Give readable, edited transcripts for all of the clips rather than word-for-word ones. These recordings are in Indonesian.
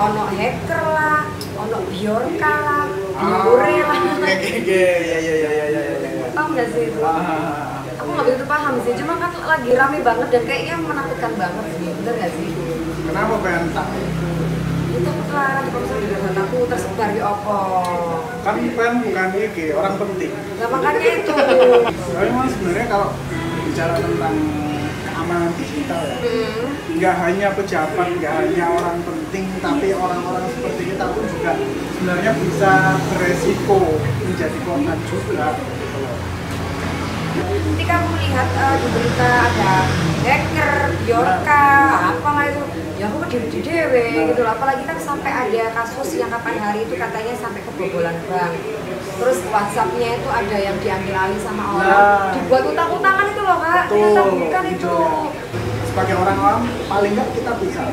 ono hacker lah, ono biorka lah, biore lah. Paham nggak sih itu? Aku nggak begitu paham sih, cuma kan lagi rame banget dan kayaknya menakutkan banget sih, bener nggak sih? Kenapa pengen tak? Itu lah nanti kalau misalnya di dataku tersebar di opo. Kan pengen bukan iki, orang penting. Nah makanya itu. Tapi memang sebenarnya kalau bicara tentang keamanan digital ya, nggak hanya pejabat, nggak hanya orang penting, tapi orang-orang seperti kita pun juga sebenarnya bisa beresiko menjadi korban juga. Ketika aku melihat di berita ada hacker, biorka, apalah itu, ya aku berdiri dewe gitu loh. Apalagi kan sampai ada kasus yang kapan hari itu katanya sampai kebobolan bank. Terus WhatsApp-nya itu ada yang diambil alih sama orang, dibuat utang-utangan itu loh kak, ternyata bukan itu. Sebagai orang awam, paling nggak kita bisa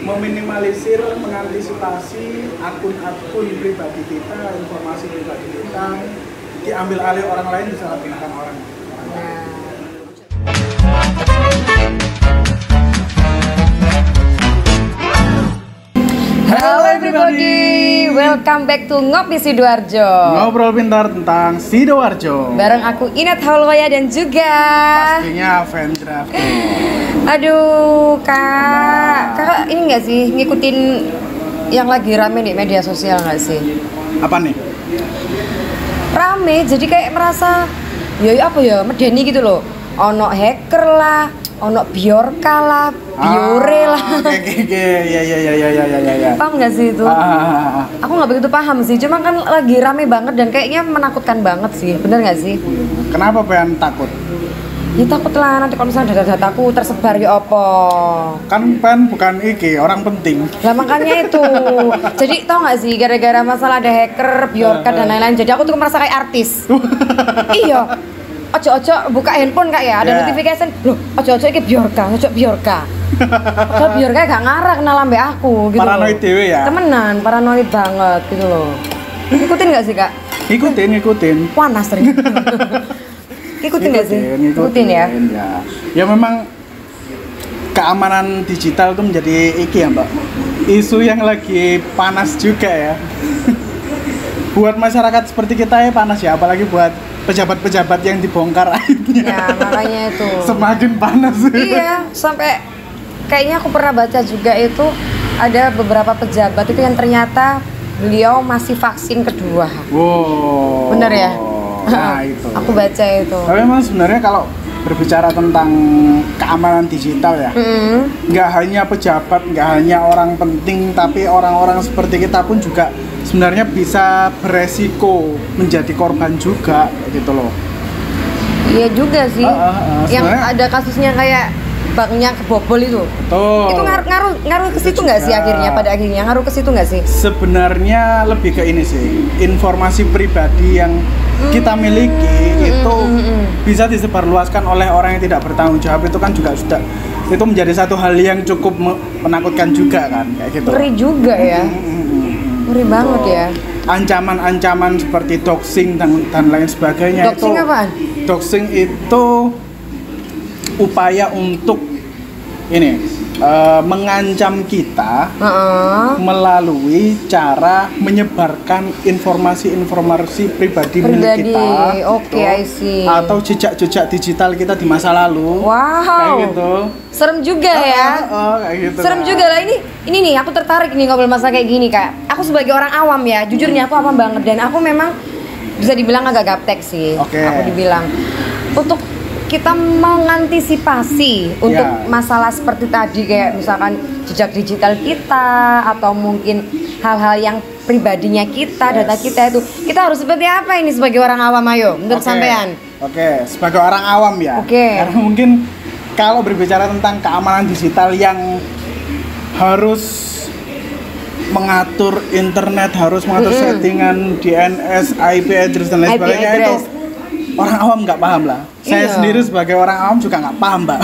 meminimalisir, mengantisipasi akun-akun pribadi kita, informasi pribadi kita diambil alih orang lain, disalahgunakan orang. Halo everybody, welcome back to Ngopi Sidoarjo. Ngobrol pintar tentang Sidoarjo. Bareng aku Inat Haulwaya dan juga pastinya Vendra. Aduh kakak ini nggak sih ngikutin yang lagi rame di media sosial nggak sih? Apa nih? Rame, jadi kayak merasa ya apa ya medeni gitu loh. Ono hacker lah, ono biorka lah, biore lah. Ya. Paham nggak sih itu? Aku nggak begitu paham sih, cuma kan lagi rame banget dan kayaknya menakutkan banget sih, bener nggak sih? Kenapa pengen takut? Ya takut lah nanti kalau misalnya data-dataku tersebar ya opo. Kan pen bukan iki, orang penting. Lah makanya itu. Jadi tau nggak sih gara-gara masalah ada hacker, biorka dan lain-lain. Jadi aku tuh merasa kayak artis. Iya. Ojo-ojo buka handphone kak ya, ada notification. Loh, ojo-ojo iki biorka, ojo biorka. Ojo biorka gak ngarah kenal ambek aku gitu. Paranoid dewe ya. Temenan, paranoid banget gitu loh. Ikutin nggak sih kak? Ngikutin. Panas sering. Ikutin nggak sih? Ikutin ya. Ya memang keamanan digital itu menjadi iki ya mbak, isu yang lagi panas juga ya. Buat masyarakat seperti kita ya panas ya, apalagi buat pejabat-pejabat yang dibongkar aibnya. Ya makanya itu. Semakin panas. Iya, sampai kayaknya aku pernah baca juga itu ada beberapa pejabat itu yang ternyata beliau masih vaksin kedua. Wow. Bener ya? Nah itu. Aku baca itu. Tapi memang sebenarnya kalau berbicara tentang keamanan digital ya, nggak hanya pejabat, nggak hanya orang penting, tapi orang-orang seperti kita pun juga sebenarnya bisa beresiko menjadi korban juga gitu loh. Iya juga sih. Yang ada kasusnya kayak banknya kebobol itu. Betul. Itu ngaruh ke situ nggak sih akhirnya? Pada akhirnya ngaruh ke situ nggak sih? Sebenarnya lebih ke ini sih, informasi pribadi yang kita miliki itu bisa disebarluaskan oleh orang yang tidak bertanggung jawab, itu kan juga sudah itu menjadi satu hal yang cukup menakutkan juga kan kayak gitu. Ngeri juga ya. Ngeri banget ya. Ancaman-ancaman seperti doxing dan lain sebagainya. Doxing itu apaan? Doxing itu upaya untuk ini mengancam kita melalui cara menyebarkan informasi pribadi milik kita. Oke, I see. Atau jejak-jejak digital kita di masa lalu. Wow. Kayak gitu. Serem juga ya. Kayak gitu. Serem juga lah ini nih aku tertarik nih ngobrol masalah kayak gini kak. Aku sebagai orang awam ya, jujur nih aku awam banget dan aku memang bisa dibilang agak gaptek sih. Aku dibilang untuk kita mengantisipasi untuk masalah seperti tadi kayak misalkan jejak digital kita atau mungkin hal-hal yang pribadinya kita, data kita itu kita harus seperti apa ini sebagai orang awam ayo menurut sampean? Sebagai orang awam ya. Karena mungkin kalau berbicara tentang keamanan digital yang harus mengatur internet, harus mengatur settingan DNS, IP address dan lain sebagainya itu orang awam nggak paham lah. Saya sendiri sebagai orang awam juga nggak paham mbak.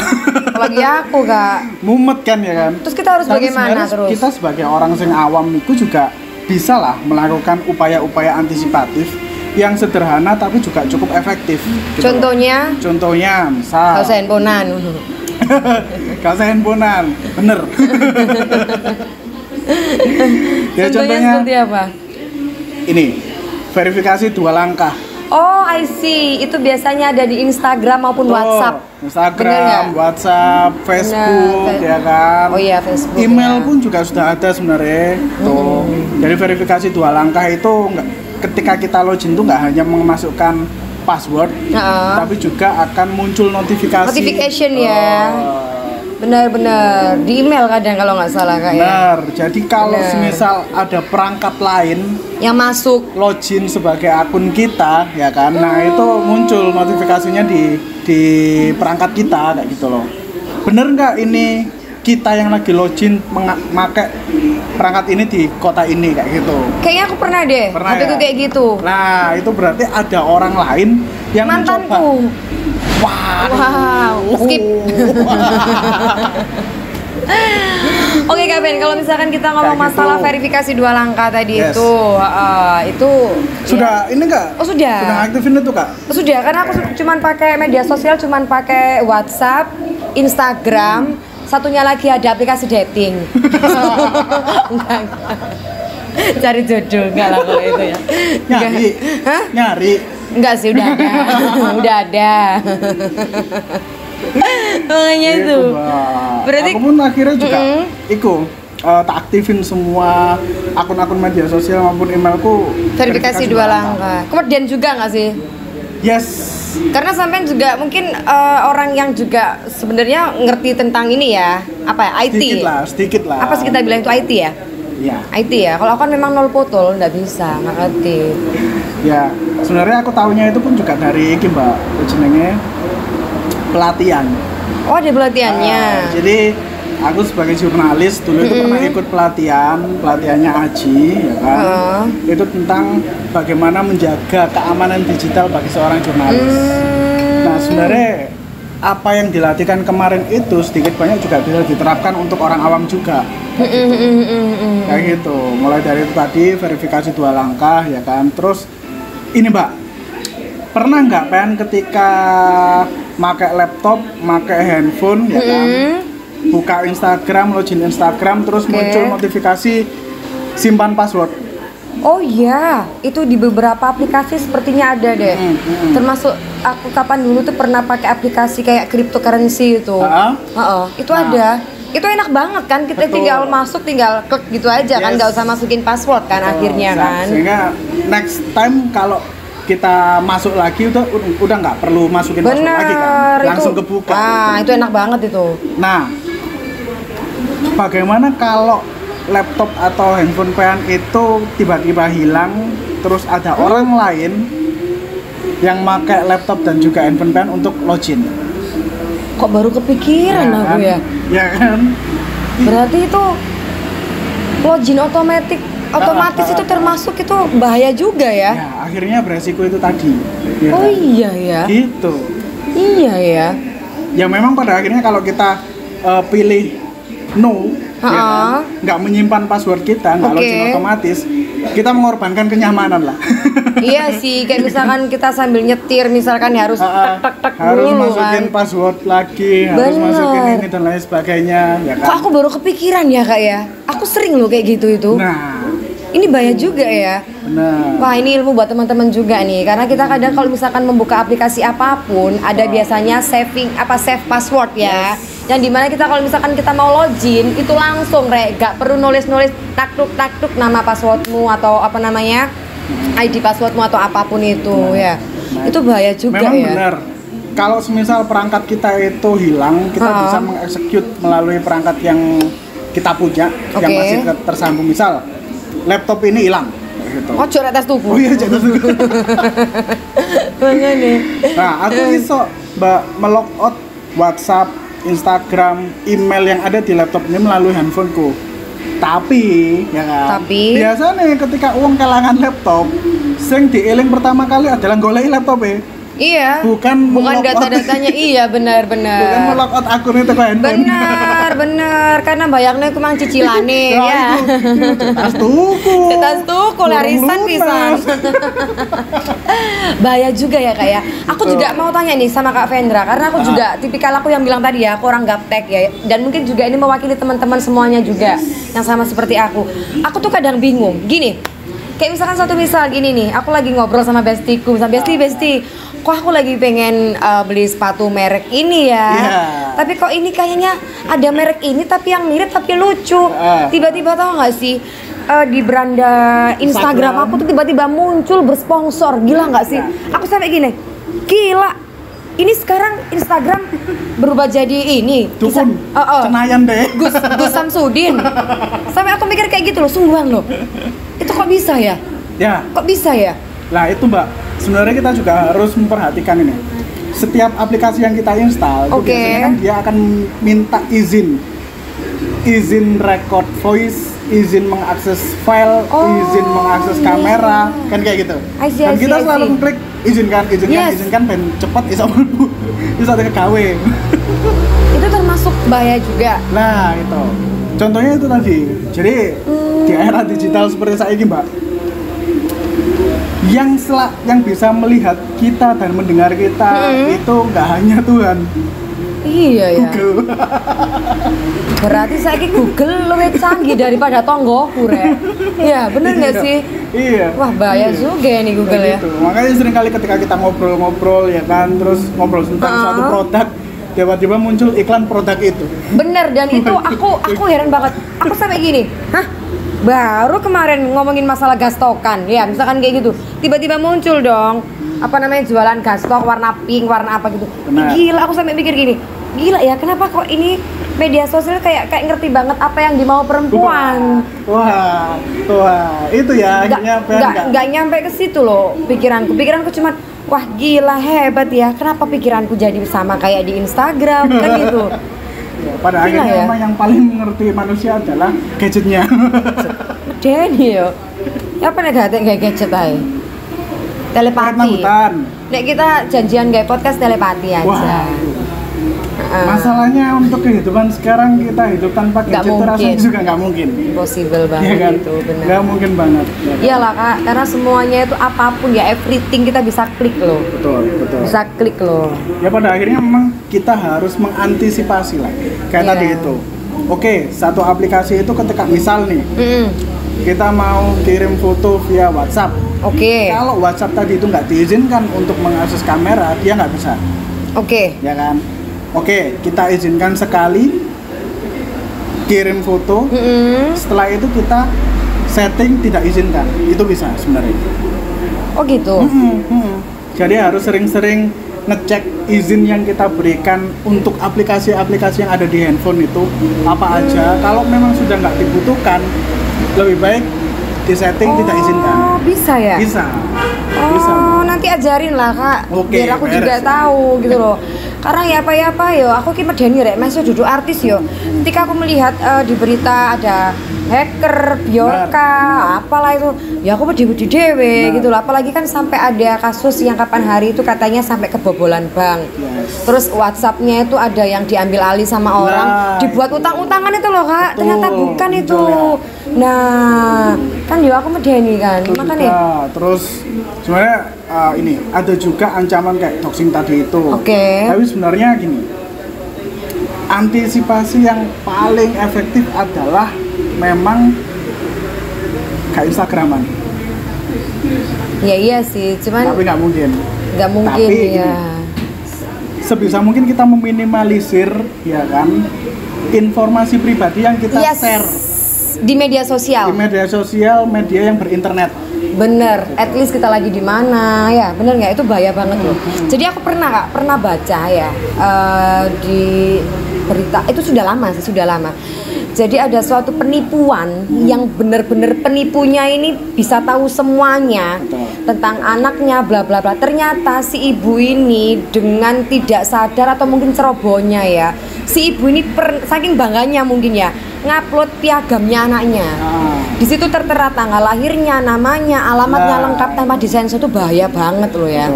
Apalagi aku kak. Mumet kan ya kan. Terus kita harus bagaimana terus? Kita sebagai orang yang awam itu juga bisa lah melakukan upaya-upaya antisipatif yang sederhana tapi juga cukup efektif. Gitu. Contohnya misal. Gak usah handphonean. Gak usah handphonean, bener. Ya contohnya seperti apa? Ini verifikasi 2 langkah. Oh, I see. Itu biasanya ada di Instagram maupun WhatsApp. Instagram, WhatsApp, Facebook, ya kan. Oh iya, Facebook. Email pun juga sudah ada sebenarnya. Tuh. Jadi verifikasi 2 langkah itu ketika kita login tuh nggak hanya memasukkan password, tapi juga akan muncul notifikasi. Notification ya. Benar-benar di email kadang kalau nggak salah kayak. Benar. Jadi kalau semisal ada perangkat lain yang masuk login sebagai akun kita, ya kan. Nah, itu muncul notifikasinya di perangkat kita kayak gitu loh. Bener nggak ini kita yang lagi login memakai perangkat ini di kota ini kayak gitu. Kayaknya aku pernah deh. Pernah ya? Itu kayak gitu. Nah, itu berarti ada orang lain yang mantanku. Wow. Skip. Oke Kak Ben, kalau misalkan kita ngomong kayak masalah gitu. Verifikasi 2 langkah tadi itu sudah ini enggak? Oh sudah. Sudah aktifin itu Kak? Sudah, karena aku cuman pakai media sosial, cuman pakai WhatsApp, Instagram, satunya lagi ada aplikasi dating. Enggak. Cari jodoh enggak lah kalau itu ya. Nyari. Hah? Nyari. Enggak sih, udah ada. Udah ada. Makanya itu. Berarti aku pun akhirnya juga tak aktifin semua akun-akun media sosial maupun emailku verifikasi 2 langkah. Kemudian juga nggak sih? Yes. Karena sampean juga mungkin orang yang juga sebenarnya ngerti tentang ini ya, apa ya, IT. Sedikit lah. Apa sih kita bilang itu IT ya? Iya. IT ya. Kalau aku kan memang nol potol, nggak bisa, nggak ngerti. Ya, sebenarnya aku tahunya itu pun juga dari iki Mbak, jenenge pelatihan. Oh, ada pelatihannya. Jadi aku sebagai jurnalis dulu itu pernah ikut pelatihannya Aji, ya kan. Itu tentang bagaimana menjaga keamanan digital bagi seorang jurnalis. Nah, sebenarnya apa yang dilatihkan kemarin itu sedikit banyak juga bisa diterapkan untuk orang awam juga. Kayak gitu. Mulai dari itu tadi verifikasi 2 langkah, ya kan. Terus ini Mbak, pernah nggak pengen ketika pakai laptop, pakai handphone, ya kan, buka Instagram, login Instagram, terus muncul notifikasi simpan password? Oh iya, itu di beberapa aplikasi sepertinya ada deh. Termasuk aku kapan dulu tuh pernah pakai aplikasi kayak cryptocurrency itu. Itu ada. Itu enak banget kan, kita tinggal masuk, tinggal klik gitu aja kan, nggak usah masukin password kan akhirnya kan. Sehingga next time kalau kita masuk lagi udah nggak perlu masukin password lagi kan, langsung kebuka. Nah, itu enak banget itu. Nah, bagaimana kalau laptop atau handphone pean itu tiba-tiba hilang, terus ada orang lain yang pakai laptop dan juga handphone pean untuk login? Kok baru kepikiran ya, aku ya? Ya kan? Berarti itu login otomatis itu termasuk itu bahaya juga ya? Ya, akhirnya beresiko itu tadi. Ya oh kan? Iya ya. Gitu. Iya ya. Ya memang pada akhirnya kalau kita pilih no, ya kan? Nggak menyimpan password kita, nggak login otomatis, kita mengorbankan kenyamanan lah. Iya sih, kayak misalkan kita sambil nyetir misalkan harus tek harus dulu masukin kan. password lagi, harus masukin ini dan lain sebagainya, ya kan. Kok aku baru kepikiran ya Kak ya? Aku sering loh kayak gitu itu. Nah, ini bahaya juga ya. Benar. Wah, ini ilmu buat teman-teman juga nih, karena kita kadang kalau misalkan membuka aplikasi apapun ada biasanya save password ya. Yang dimana kita kalau misalkan kita mau login itu langsung gak perlu nulis-nulis taktuk nama passwordmu atau apa namanya ID passwordmu atau apapun itu ya. Itu bahaya juga. Memang ya. Benar. Kalau semisal perangkat kita itu hilang, kita bisa mengeksekut melalui perangkat yang kita punya yang masih tersambung. Misal laptop ini hilang. Gitu. Oh, coret atas tubuh. Oh iya, atas tubuh. Nah, aku iso melog out WhatsApp, Instagram, email yang ada di laptop ini melalui handphoneku. Tapi, ya kan? Biasanya ketika uang kelangan laptop, sing dieling pertama kali adalah goleki laptop Iya. Bukan data-datanya. Iya, benar. Bukan melogout akun itu ke handphone. Benar. Karena bayangnya aku mang cicilane ya. Tas tuku larisan pisan. Bahaya juga ya Kak ya. Aku juga mau tanya nih sama Kak Vendra karena aku juga tipikal aku yang bilang tadi ya, aku orang gaptek ya. Dan mungkin juga ini mewakili teman-teman semuanya juga yang sama seperti aku. Aku tuh kadang bingung. Gini. Kayak misalkan satu misal gini nih, aku lagi ngobrol sama bestiku, sama besti, kok aku lagi pengen beli sepatu merek ini ya, tapi kok ini kayaknya ada merek ini tapi yang mirip tapi lucu, tiba-tiba tau gak sih di beranda Instagram aku tuh tiba-tiba muncul bersponsor, gila gak sih? Aku sampai gini, gila, ini sekarang Instagram berubah jadi ini, dukun, Senayan deh, Gus Samsudin, sampai aku mikir kayak gitu loh, sungguhan loh. Itu kok bisa ya? Ya. Kok bisa ya? Lah itu Mbak, sebenarnya kita juga harus memperhatikan ini. Setiap aplikasi yang kita install, biasanya kan dia akan minta izin record voice, izin mengakses file, izin mengakses kamera, kan kayak gitu. Dan kita selalu klik izinkan, ben cepet iso mlebu, iso gawe. Itu termasuk bahaya juga. Nah itu, contohnya itu tadi. Jadi di era digital seperti saat ini Mbak, yang bisa melihat kita dan mendengar kita itu nggak hanya Tuhan. Iya ya. Google. Berarti saya Google lebih canggih daripada tonggoku rek. Iya bener nggak sih? Iya. Wah bahaya juga nih Google ya. Gitu. Makanya seringkali ketika kita ngobrol ya kan, terus ngobrol tentang suatu produk, tiba-tiba muncul iklan produk itu. Bener, dan itu aku heran banget. Aku sampai gini, baru kemarin ngomongin masalah gas stokan, ya misalkan kayak gitu, tiba-tiba muncul dong apa namanya jualan gas stok warna pink, warna apa gitu. Gila, aku sampai mikir gini, gila ya kenapa kok ini media sosial kayak ngerti banget apa yang dimau perempuan. Wah, itu ya nggak nyampe ke situ loh pikiranku cuma wah gila hebat ya, kenapa pikiranku jadi sama kayak di Instagram kan gitu. Ya, pada akhirnya memang yang paling mengerti manusia adalah gadgetnya. Denny yo. Ya apa nih kayak gadget aja? Telepati. Nek kita janjian kayak podcast telepati aja. Wah. Masalahnya untuk kehidupan sekarang kita hidup tanpa gadget rasanya juga nggak mungkin. Impossible banget ya kan? Itu benar. Nggak mungkin banget. Ya, iyalah Kak, karena semuanya itu apapun ya everything kita bisa klik loh. Betul. Bisa klik loh. Ya pada akhirnya memang kita harus mengantisipasi lah. Kayak tadi itu. Oke, satu aplikasi itu ketika misal nih kita mau kirim foto via WhatsApp. Kalau WhatsApp tadi itu nggak diizinkan untuk mengakses kamera, dia nggak bisa. Ya kan? Oke, kita izinkan sekali kirim foto. Setelah itu kita setting tidak izinkan. Itu bisa sebenarnya. Oh gitu. Jadi harus sering-sering ngecek izin yang kita berikan untuk aplikasi-aplikasi yang ada di handphone itu apa aja. Kalau memang sudah nggak dibutuhkan, lebih baik disetting tidak izinkan. Bisa ya? Bisa. Nanti ajarin lah Kak. Biar aku juga tahu gitu loh. Karena ya apa yo, aku ki medeni rek, masih duduk artis yo. Ketika aku melihat di berita ada hacker, Bjorka, apalah itu, ya aku wedi-wedi dewe gitu loh. Apalagi kan sampai ada kasus yang kapan hari itu katanya sampai kebobolan bank. Terus WhatsApp-nya itu ada yang diambil alih sama orang, dibuat utang-utangan itu loh Kak. Ternyata bukan itu. Nah, kan yo aku medeni kan. Makanya terus sebenarnya ini ada juga ancaman kayak doxing tadi itu. Tapi sebenarnya gini, antisipasi yang paling efektif adalah memang kayak Instagraman. Ya iya sih, cuman tapi nggak mungkin tapi ya. Sebisa mungkin kita meminimalisir ya kan informasi pribadi yang kita share di media sosial. Media yang berinternet. Bener, at least kita lagi di mana ya, bener nggak? Itu bahaya banget loh. Jadi aku pernah baca ya di berita, itu sudah lama. Jadi ada suatu penipuan yang bener-bener penipunya ini bisa tahu semuanya tentang anaknya bla bla bla. Ternyata si ibu ini dengan tidak sadar atau mungkin cerobohnya ya, si ibu ini saking bangganya mungkin ya ngupload piagamnya anaknya. Di situ tertera tanggal lahirnya, namanya, alamatnya lengkap tanpa disensor itu bahaya banget loh ya.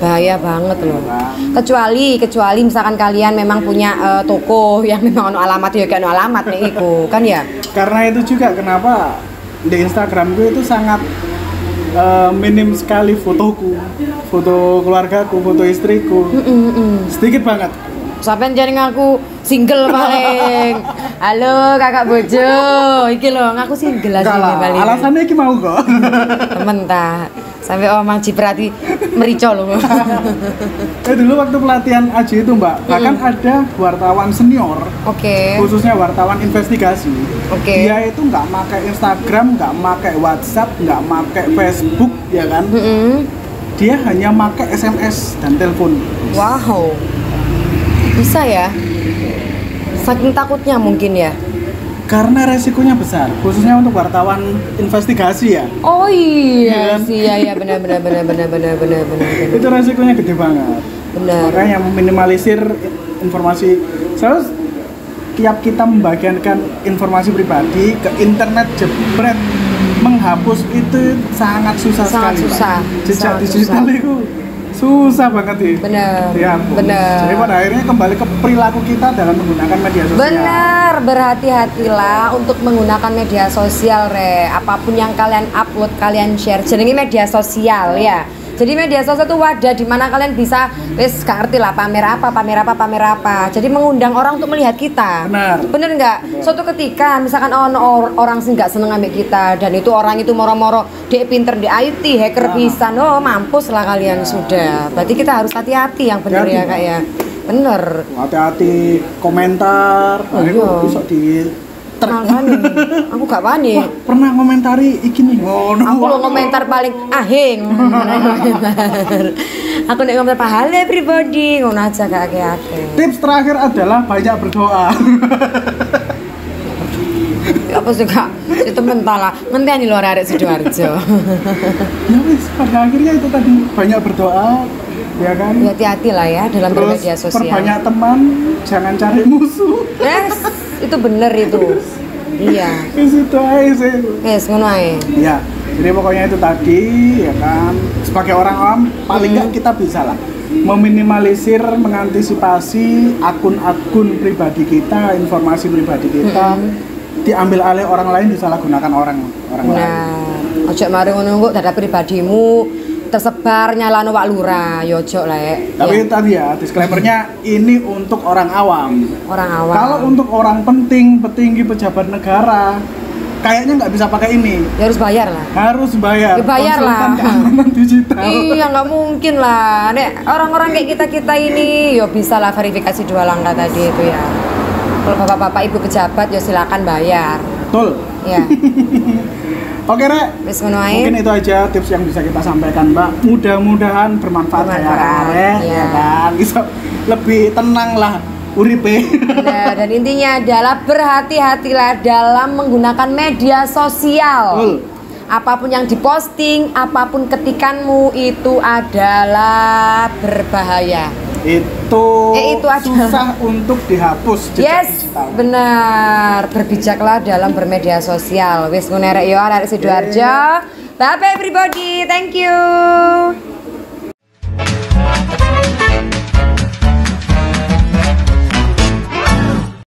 Bahaya banget loh. Kecuali misalkan kalian memang punya toko yang memang alamat ya kayak alamat nih iku kan ya. Karena itu juga kenapa di Instagramku itu sangat minim sekali fotoku, foto keluargaku, foto istriku. Sedikit banget. Sampai jadi ngaku single paling. Halo kakak bojo, iki loh ngaku single aja paling. Alasannya iki mau kok. Temen ta. Sampai Mang Ciprati merico loh. Dulu waktu pelatihan Aji itu Mbak, bahkan ada wartawan senior. Khususnya wartawan investigasi. Dia itu nggak pakai Instagram, nggak pakai WhatsApp, nggak pakai Facebook, ya kan? Dia hanya pakai SMS dan telepon. Wow. Bisa ya? Saking takutnya mungkin ya? Karena resikonya besar, khususnya untuk wartawan investigasi ya. Oh iya, iya benar. Itu resikonya gede banget. Benar. Makanya meminimalisir informasi. Selalu tiap kita membagikan informasi pribadi ke internet jebret, menghapus itu sangat susah sekali. Jejak digital itu susah banget bener. Jadi pada akhirnya kembali ke perilaku kita dalam menggunakan media sosial. Benar, berhati-hatilah untuk menggunakan media sosial apapun yang kalian upload, kalian share. Jadi media sosial ya. Jadi media sosial itu wadah di mana kalian bisa gak ngerti lah pamer apa. Jadi mengundang orang untuk melihat kita. Bener nggak? Suatu ketika misalkan orang sih nggak seneng ambil kita dan itu orang itu moro-moro dia pinter di IT, hacker pisan, mampus lah kalian sudah. Berarti kita harus hati-hati yang bener ya kak ya. Bener. Hati-hati komentar. Bisa di aku gak panik. Wah, pernah komentari iki nih. Aku lo komentar paling ahing. Aku nek komentar hal pribadi ngono aja gak akeh. Tips terakhir adalah banyak berdoa. Apa sih kak? Itu mentala. Ngenteni lho arek Sidoarjo. Ya wis, pada akhirnya itu tadi banyak berdoa. Ya kan? Hati-hati lah ya dalam bermedia sosial. Perbanyak teman, jangan cari musuh. Yes, itu bener itu. Iya. Itu aja sih. Yes, ngono ae. Iya. Jadi pokoknya itu tadi ya kan. Sebagai orang awam paling nggak kita bisa lah meminimalisir, mengantisipasi akun-akun pribadi kita, informasi pribadi kita diambil alih orang lain, disalahgunakan orang lain. Ojo mari ngono kok data pribadimu tersebar nyalano Pak Lurah, yo ojo lah ya. Tapi tadi ya disclaimernya ini untuk orang awam. Orang awam. Kalau untuk orang penting, petinggi, pejabat negara, kayaknya nggak bisa pakai ini. Ya harus bayar lah. Harus bayar. Ya bayar lah. Keamanan digital. Iya nggak mungkin lah. Nek orang-orang kayak kita ini, yo bisa lah verifikasi 2 langkah tadi itu ya. Kalau bapak-bapak ibu pejabat, yo silakan bayar. Betul. Ya. Oke Rek, mungkin itu aja tips yang bisa kita sampaikan Mbak. Mudah-mudahan bermanfaat ya kan. Bisa lebih tenang lah uripe. Nah, dan intinya adalah berhati-hatilah dalam menggunakan media sosial. Apapun yang diposting, apapun ketikanmu itu adalah berbahaya. Itu susah untuk dihapus jejak digital. Benar. Berbijaklah dalam bermedia sosial. Wis ngono arek yo arek Sidoarjo. Bye bye everybody. Thank you.